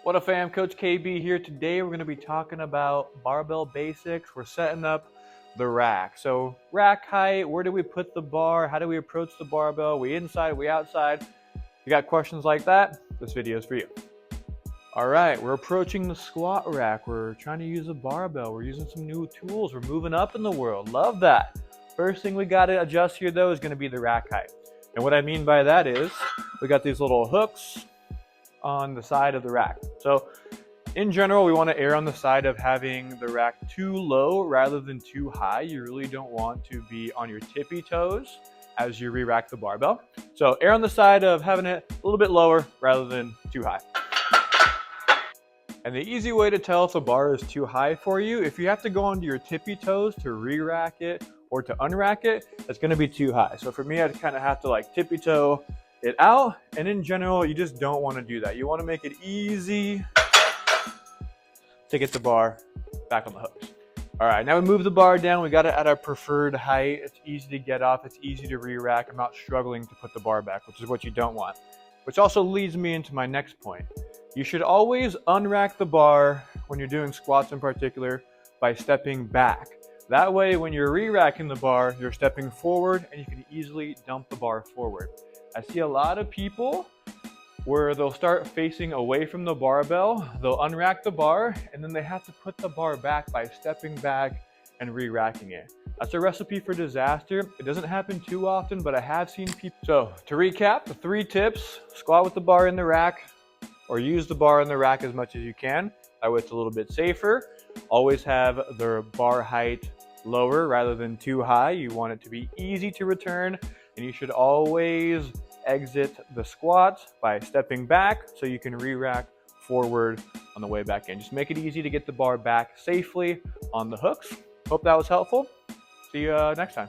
What up fam, Coach KB here. Today we're going to be talking about barbell basics. We're setting up the rack. So rack height, where do we put the bar? How do we approach the barbell? We inside, we outside? If you got questions like that, this video is for you. All right, we're approaching the squat rack. We're trying to use a barbell. We're using some new tools. We're moving up in the world. Love that. First thing we got to adjust here though is going to be the rack height. And what I mean by that is we got these little hooks on the side of the rack. So in general, we want to err on the side of having the rack too low rather than too high. You really don't want to be on your tippy toes as you re-rack the barbell. So err on the side of having it a little bit lower rather than too high. And the easy way to tell if a bar is too high for you, if you have to go onto your tippy toes to re-rack it or to unrack it, it's going to be too high. So for me, I'd kind of have to like tippy toe it out, and in general you just don't want to do that. You want to make it easy to get the bar back on the hooks. All right, now we move the bar down. We got it at our preferred height. It's easy to get off, it's easy to re-rack. I'm not struggling to put the bar back, which is what you don't want. Which also leads me into my next point. You should always unrack the bar when you're doing squats in particular by stepping back. That way when you're re-racking the bar, you're stepping forward and you can easily dump the bar forward. I see a lot of people where they'll start facing away from the barbell, they'll unrack the bar, and then they have to put the bar back by stepping back and re-racking it. That's a recipe for disaster. It doesn't happen too often, but I have seen people. So to recap, the 3 tips: squat with the bar in the rack, or use the bar in the rack as much as you can. That way it's a little bit safer. Always have the bar height lower rather than too high. You want it to be easy to return. And you should always exit the squat by stepping back so you can re-rack forward on the way back in. Just make it easy to get the bar back safely on the hooks. Hope that was helpful. See you next time.